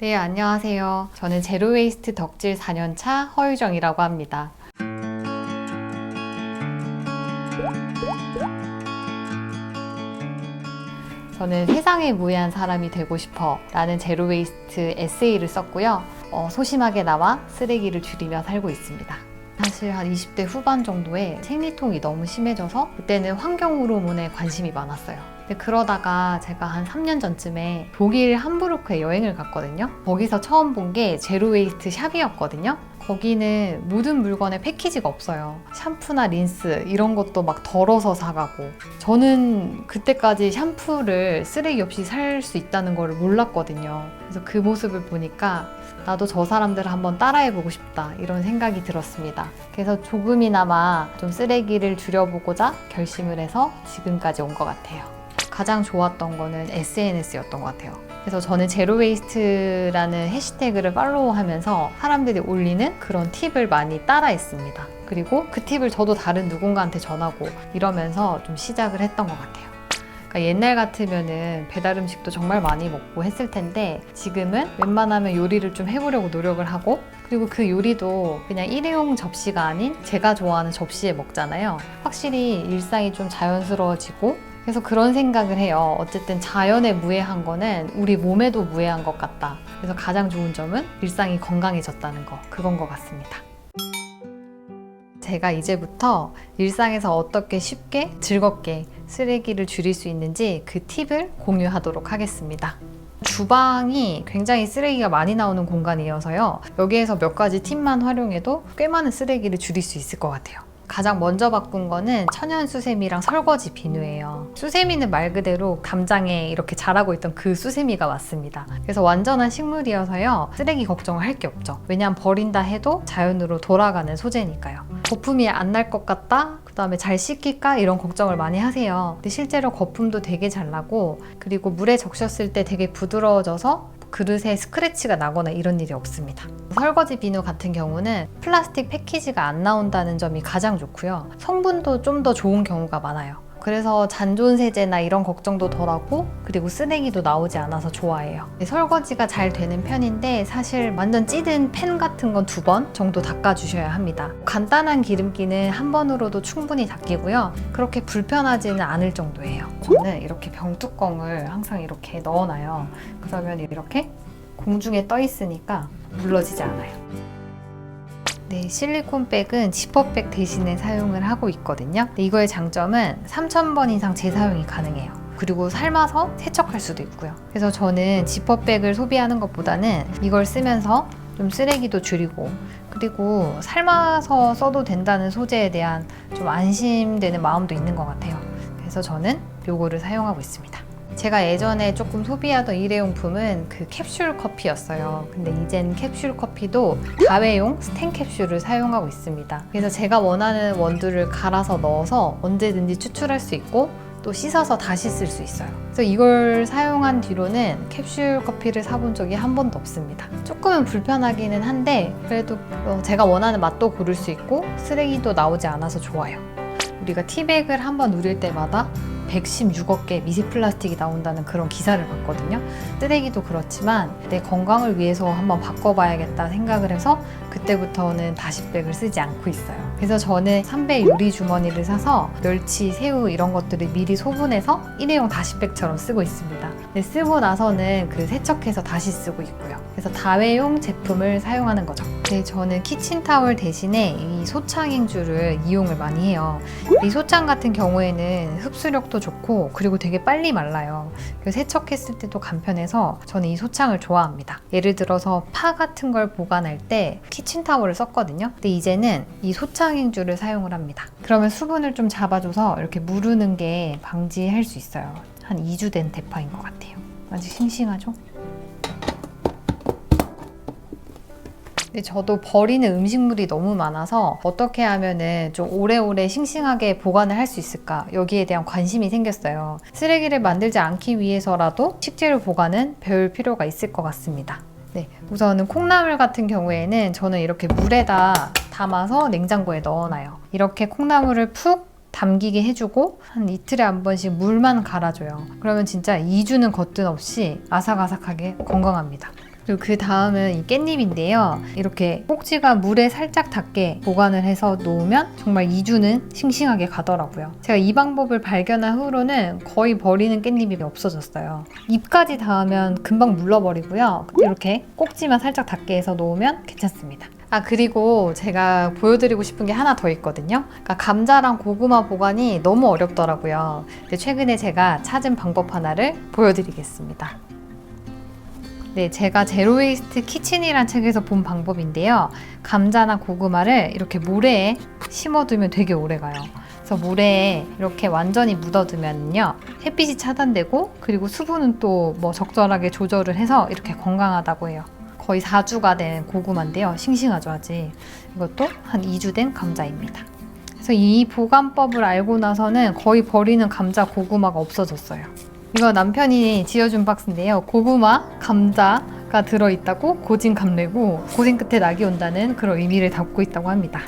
네, 안녕하세요. 저는 제로웨이스트 덕질 4년차 허유정이라고 합니다. 저는 세상에 무해한 사람이 되고 싶어 라는 제로웨이스트 에세이를 썼고요. 소심하게 나와 쓰레기를 줄이며 살고 있습니다. 사실 한 20대 후반 정도에 생리통이 너무 심해져서 그때는 환경호르몬에 관심이 많았어요. 근데 그러다가 제가 한 3년 전쯤에 독일 함부르크에 여행을 갔거든요. 거기서 처음 본 게 제로웨이스트 샵이었거든요. 거기는 모든 물건에 패키지가 없어요. 샴푸나 린스 이런 것도 막 덜어서 사가고, 저는 그때까지 샴푸를 쓰레기 없이 살 수 있다는 걸 몰랐거든요. 그래서 그 모습을 보니까 나도 저 사람들을 한번 따라해보고 싶다 이런 생각이 들었습니다. 그래서 조금이나마 좀 쓰레기를 줄여보고자 결심을 해서 지금까지 온 것 같아요. 가장 좋았던 거는 SNS였던 것 같아요. 그래서 저는 제로웨이스트라는 해시태그를 팔로우하면서 사람들이 올리는 그런 팁을 많이 따라했습니다. 그리고 그 팁을 저도 다른 누군가한테 전하고 이러면서 좀 시작을 했던 것 같아요. 그러니까 옛날 같으면은 배달 음식도 정말 많이 먹고 했을 텐데, 지금은 웬만하면 요리를 좀 해보려고 노력을 하고, 그리고 그 요리도 그냥 일회용 접시가 아닌 제가 좋아하는 접시에 먹잖아요. 확실히 일상이 좀 자연스러워지고, 그래서 그런 생각을 해요. 어쨌든 자연에 무해한 거는 우리 몸에도 무해한 것 같다. 그래서 가장 좋은 점은 일상이 건강해졌다는 거, 그건 것 같습니다. 제가 이제부터 일상에서 어떻게 쉽게 즐겁게 쓰레기를 줄일 수 있는지 그 팁을 공유하도록 하겠습니다. 주방이 굉장히 쓰레기가 많이 나오는 공간이어서요. 여기에서 몇 가지 팁만 활용해도 꽤 많은 쓰레기를 줄일 수 있을 것 같아요. 가장 먼저 바꾼 거는 천연 수세미랑 설거지 비누예요. 수세미는 말 그대로 담장에 이렇게 자라고 있던 그 수세미가 맞습니다. 그래서 완전한 식물이어서요, 쓰레기 걱정을 할 게 없죠. 왜냐하면 버린다 해도 자연으로 돌아가는 소재니까요. 거품이 안 날 것 같다? 그 다음에 잘 씻길까? 이런 걱정을 많이 하세요. 근데 실제로 거품도 되게 잘 나고, 그리고 물에 적셨을 때 되게 부드러워져서 그릇에 스크래치가 나거나 이런 일이 없습니다. 설거지 비누 같은 경우는 플라스틱 패키지가 안 나온다는 점이 가장 좋고요. 성분도 좀 더 좋은 경우가 많아요. 그래서 잔존 세제나 이런 걱정도 덜하고, 그리고 쓰레기도 나오지 않아서 좋아해요. 설거지가 잘 되는 편인데, 사실 완전 찌든 팬 같은 건 2번 정도 닦아주셔야 합니다. 간단한 기름기는 한 번으로도 충분히 닦이고요. 그렇게 불편하지는 않을 정도예요. 저는 이렇게 병뚜껑을 항상 이렇게 넣어놔요. 그러면 이렇게 공중에 떠 있으니까 물러지지 않아요. 네, 실리콘백은 지퍼백 대신에 사용을 하고 있거든요. 이거의 장점은 3,000번 이상 재사용이 가능해요. 그리고 삶아서 세척할 수도 있고요. 그래서 저는 지퍼백을 소비하는 것보다는 이걸 쓰면서 좀 쓰레기도 줄이고, 그리고 삶아서 써도 된다는 소재에 대한 좀 안심되는 마음도 있는 것 같아요. 그래서 저는 요거를 사용하고 있습니다. 제가 예전에 조금 소비하던 일회용품은 그 캡슐 커피였어요. 근데 이젠 캡슐 커피도 다회용 스텐 캡슐을 사용하고 있습니다. 그래서 제가 원하는 원두를 갈아서 넣어서 언제든지 추출할 수 있고, 또 씻어서 다시 쓸 수 있어요. 그래서 이걸 사용한 뒤로는 캡슐 커피를 사본 적이 한 번도 없습니다. 조금은 불편하기는 한데, 그래도 제가 원하는 맛도 고를 수 있고 쓰레기도 나오지 않아서 좋아요. 우리가 티백을 한번 누릴 때마다 116억 개 미세 플라스틱이 나온다는 그런 기사를 봤거든요. 쓰레기도 그렇지만 내 건강을 위해서 한번 바꿔봐야겠다 생각을 해서 그때부터는 다시백을 쓰지 않고 있어요. 그래서 저는 3배 요리 주머니를 사서 멸치, 새우 이런 것들을 미리 소분해서 일회용 다시백처럼 쓰고 있습니다. 근데 쓰고 나서는 그 세척해서 다시 쓰고 있고요. 그래서 다회용 제품을 사용하는 거죠. 네, 저는 키친타월 대신에 이 소창행주를 이용을 많이 해요. 이 소창 같은 경우에는 흡수력도 좋고, 그리고 되게 빨리 말라요. 그래서 세척했을 때도 간편해서 저는 이 소창을 좋아합니다. 예를 들어서 파 같은 걸 보관할 때 키친타월을 썼거든요. 근데 이제는 이 소창행주를 사용을 합니다. 그러면 수분을 좀 잡아줘서 이렇게 무르는 게 방지할 수 있어요. 한 2주 된 대파인 것 같아요. 아직 싱싱하죠? 근데 저도 버리는 음식물이 너무 많아서 어떻게 하면은 좀 오래오래 싱싱하게 보관을 할 수 있을까, 여기에 대한 관심이 생겼어요. 쓰레기를 만들지 않기 위해서라도 식재료 보관은 배울 필요가 있을 것 같습니다. 네, 우선은 콩나물 같은 경우에는 저는 이렇게 물에다 담아서 냉장고에 넣어놔요. 이렇게 콩나물을 푹 담기게 해주고 한 이틀에 한 번씩 물만 갈아줘요. 그러면 진짜 2주는 거뜬 없이 아삭아삭하게 건강합니다. 그리고 그 다음은 이 깻잎인데요. 이렇게 꼭지가 물에 살짝 닿게 보관을 해서 놓으면 정말 2주는 싱싱하게 가더라고요. 제가 이 방법을 발견한 후로는 거의 버리는 깻잎이 없어졌어요. 잎까지 닿으면 금방 물러버리고요. 이렇게 꼭지만 살짝 닿게 해서 놓으면 괜찮습니다. 그리고 제가 보여드리고 싶은 게 하나 더 있거든요. 그러니까 감자랑 고구마 보관이 너무 어렵더라고요. 근데 최근에 제가 찾은 방법 하나를 보여드리겠습니다. 네, 제가 제로웨이스트 키친이란 책에서 본 방법인데요. 감자나 고구마를 이렇게 모래에 심어두면 되게 오래가요. 그래서 모래에 이렇게 완전히 묻어두면요, 햇빛이 차단되고, 그리고 수분은 또 뭐 적절하게 조절을 해서 이렇게 건강하다고 해요. 거의 4주가 된 고구마인데요. 싱싱하죠, 아직. 이것도 한 2주 된 감자입니다. 그래서 이 보관법을 알고 나서는 거의 버리는 감자, 고구마가 없어졌어요. 이거 남편이 지어준 박스인데요. 고구마, 감자가 들어있다고 고진 감래고 고생 끝에 낙이 온다는 그런 의미를 담고 있다고 합니다.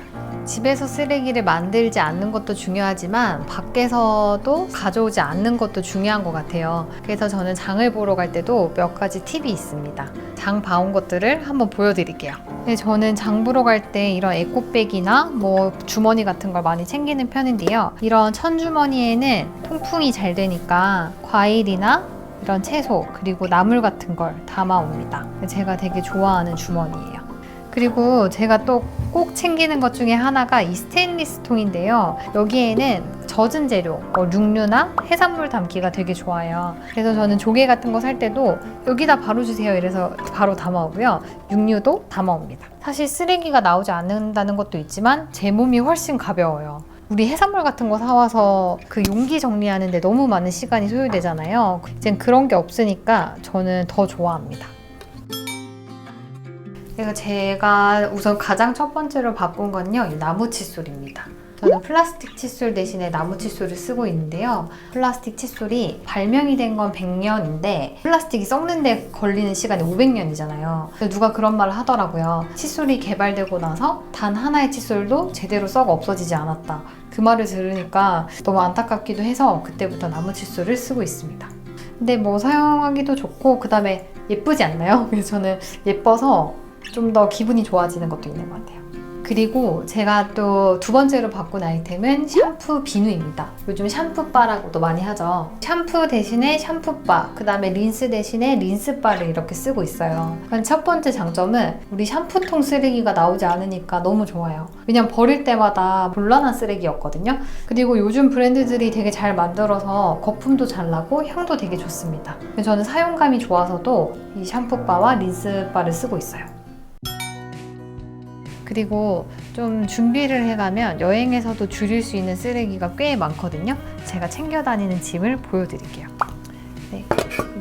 집에서 쓰레기를 만들지 않는 것도 중요하지만 밖에서도 가져오지 않는 것도 중요한 것 같아요. 그래서 저는 장을 보러 갈 때도 몇 가지 팁이 있습니다. 장 봐온 것들을 한번 보여드릴게요. 네, 저는 장 보러 갈 때 이런 에코백이나 뭐 주머니 같은 걸 많이 챙기는 편인데요. 이런 천주머니에는 통풍이 잘 되니까 과일이나 이런 채소 그리고 나물 같은 걸 담아옵니다. 제가 되게 좋아하는 주머니예요. 그리고 제가 또 꼭 챙기는 것 중에 하나가 이 스테인리스 통인데요. 여기에는 젖은 재료, 육류나 해산물 담기가 되게 좋아요. 그래서 저는 조개 같은 거 살 때도 여기다 바로 주세요 이래서 바로 담아오고요. 육류도 담아옵니다. 사실 쓰레기가 나오지 않는다는 것도 있지만 제 몸이 훨씬 가벼워요. 우리 해산물 같은 거 사와서 그 용기 정리하는데 너무 많은 시간이 소요되잖아요. 이젠 그런 게 없으니까 저는 더 좋아합니다. 제가 우선 가장 첫 번째로 바꾼 건요, 이 나무 칫솔입니다. 저는 플라스틱 칫솔 대신에 나무 칫솔을 쓰고 있는데요. 플라스틱 칫솔이 발명이 된 건 100년인데 플라스틱이 썩는데 걸리는 시간이 500년이잖아요. 누가 그런 말을 하더라고요. 칫솔이 개발되고 나서 단 하나의 칫솔도 제대로 썩어 없어지지 않았다. 그 말을 들으니까 너무 안타깝기도 해서 그때부터 나무 칫솔을 쓰고 있습니다. 근데 뭐 사용하기도 좋고 그 다음에 예쁘지 않나요? 그래서 저는 예뻐서 좀 더 기분이 좋아지는 것도 있는 것 같아요. 그리고 제가 또 두 번째로 바꾼 아이템은 샴푸 비누입니다. 요즘 샴푸바라고도 많이 하죠. 샴푸 대신에 샴푸바, 그 다음에 린스 대신에 린스바를 이렇게 쓰고 있어요. 첫 번째 장점은 우리 샴푸통 쓰레기가 나오지 않으니까 너무 좋아요. 왜냐면 버릴 때마다 곤란한 쓰레기였거든요. 그리고 요즘 브랜드들이 되게 잘 만들어서 거품도 잘 나고 향도 되게 좋습니다. 저는 사용감이 좋아서도 이 샴푸바와 린스바를 쓰고 있어요. 그리고 좀 준비를 해가면 여행에서도 줄일 수 있는 쓰레기가 꽤 많거든요. 제가 챙겨 다니는 짐을 보여드릴게요. 네,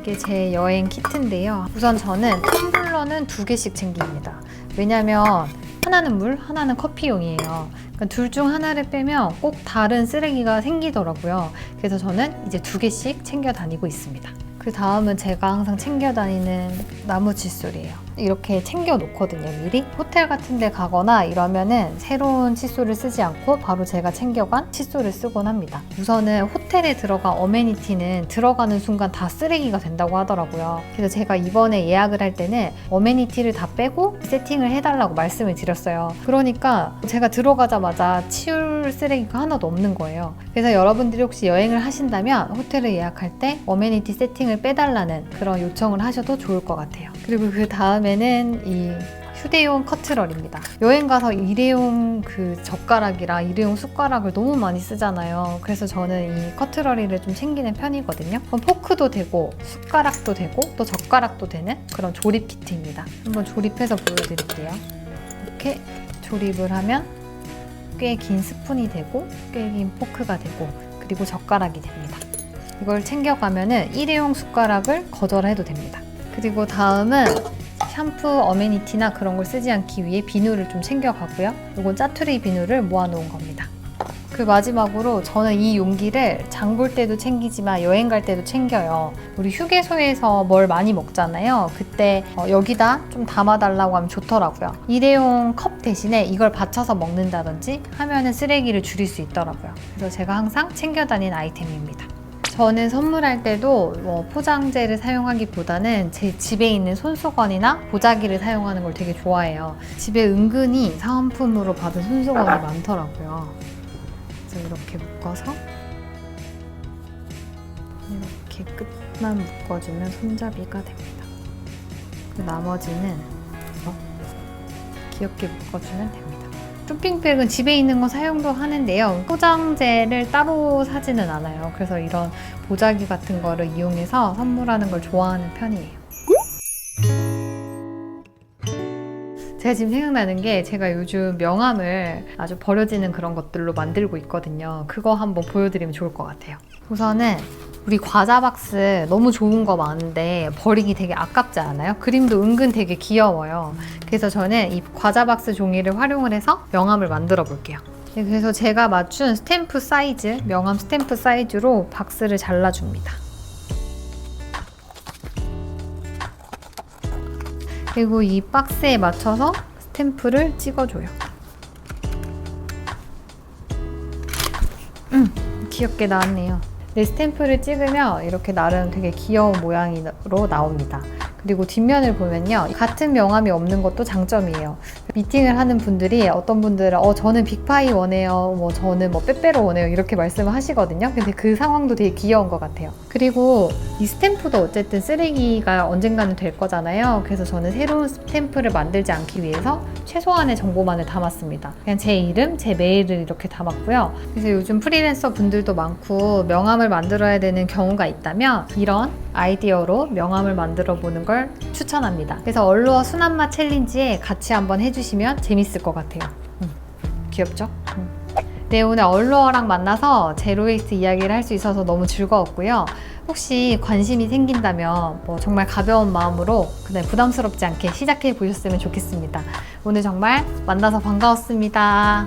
이게 제 여행 키트인데요. 우선 저는 텀블러는 2개씩 챙깁니다. 왜냐면 하나는 물, 하나는 커피용이에요. 그러니까 둘 중 하나를 빼면 꼭 다른 쓰레기가 생기더라고요. 그래서 저는 이제 2개씩 챙겨 다니고 있습니다. 그 다음은 제가 항상 챙겨 다니는 나무 칫솔이에요. 이렇게 챙겨 놓거든요, 미리. 호텔 같은 데 가거나 이러면은 새로운 칫솔을 쓰지 않고 바로 제가 챙겨간 칫솔을 쓰곤 합니다. 우선은 호텔에 들어간 어메니티는 들어가는 순간 다 쓰레기가 된다고 하더라고요. 그래서 제가 이번에 예약을 할 때는 어메니티를 다 빼고 세팅을 해달라고 말씀을 드렸어요. 그러니까 제가 들어가자마자 치울 쓰레기가 하나도 없는 거예요. 그래서 여러분들이 혹시 여행을 하신다면 호텔을 예약할 때 어메니티 세팅을 빼달라는 그런 요청을 하셔도 좋을 것 같아요. 그리고 그 다음에는 이 휴대용 커트럴입니다. 여행 가서 일회용 그 젓가락이랑 일회용 숟가락을 너무 많이 쓰잖아요. 그래서 저는 이 커트러리를 좀 챙기는 편이거든요. 포크도 되고 숟가락도 되고 또 젓가락도 되는 그런 조립 키트입니다. 한번 조립해서 보여드릴게요. 이렇게 조립을 하면 꽤 긴 스푼이 되고 꽤 긴 포크가 되고 그리고 젓가락이 됩니다. 이걸 챙겨가면은 일회용 숟가락을 거절해도 됩니다. 그리고 다음은 샴푸 어메니티나 그런 걸 쓰지 않기 위해 비누를 좀 챙겨가고요. 이건 짜투리 비누를 모아놓은 겁니다. 그 마지막으로 저는 이 용기를 장볼 때도 챙기지만 여행 갈 때도 챙겨요. 우리 휴게소에서 뭘 많이 먹잖아요. 그때 여기다 좀 담아달라고 하면 좋더라고요. 일회용 컵 대신에 이걸 받쳐서 먹는다든지 하면은 쓰레기를 줄일 수 있더라고요. 그래서 제가 항상 챙겨 다니는 아이템입니다. 저는 선물할 때도 포장재를 사용하기보다는 제 집에 있는 손수건이나 보자기를 사용하는 걸 되게 좋아해요. 집에 은근히 사은품으로 받은 손수건이 많더라고요. 그래서 이렇게 묶어서 이렇게 끝만 묶어주면 손잡이가 됩니다. 그 나머지는 귀엽게 묶어주면 됩니다. 쇼핑백은 집에 있는 거 사용도 하는데요. 포장재를 따로 사지는 않아요. 그래서 이런 보자기 같은 거를 이용해서 선물하는 걸 좋아하는 편이에요. 제가 지금 생각나는 게 제가 요즘 명함을 아주 버려지는 그런 것들로 만들고 있거든요. 그거 한번 보여드리면 좋을 것 같아요. 우선은 우리 과자 박스 너무 좋은 거 많은데 버리기 되게 아깝지 않아요? 그림도 은근 되게 귀여워요. 그래서 저는 이 과자 박스 종이를 활용을 해서 명함을 만들어 볼게요. 그래서 제가 맞춘 스탬프 사이즈, 명함 스탬프 사이즈로 박스를 잘라줍니다. 그리고 이 박스에 맞춰서 스탬프를 찍어줘요. 귀엽게 나왔네요. 네, 스탬프를 찍으면 이렇게 나름 되게 귀여운 모양으로 나옵니다. 그리고 뒷면을 보면요, 같은 명함이 없는 것도 장점이에요. 미팅을 하는 분들이 어떤 분들은 저는 빅파이 원해요, 저는 빼빼로 원해요 이렇게 말씀을 하시거든요. 근데 그 상황도 되게 귀여운 것 같아요. 그리고 이 스탬프도 어쨌든 쓰레기가 언젠가는 될 거잖아요. 그래서 저는 새로운 스탬프를 만들지 않기 위해서 최소한의 정보만을 담았습니다. 그냥 제 이름, 제 메일을 이렇게 담았고요. 그래서 요즘 프리랜서 분들도 많고 명함을 만들어야 되는 경우가 있다면 이런 아이디어로 명함을 만들어 보는 걸 추천합니다. 그래서 얼루어 순한맛 챌린지에 같이 한번 해주시면 재밌을 것 같아요. 귀엽죠? 네, 오늘 얼루어랑 만나서 제로웨이스트 이야기를 할 수 있어서 너무 즐거웠고요. 혹시 관심이 생긴다면 정말 가벼운 마음으로 그냥 부담스럽지 않게 시작해 보셨으면 좋겠습니다. 오늘 정말 만나서 반가웠습니다.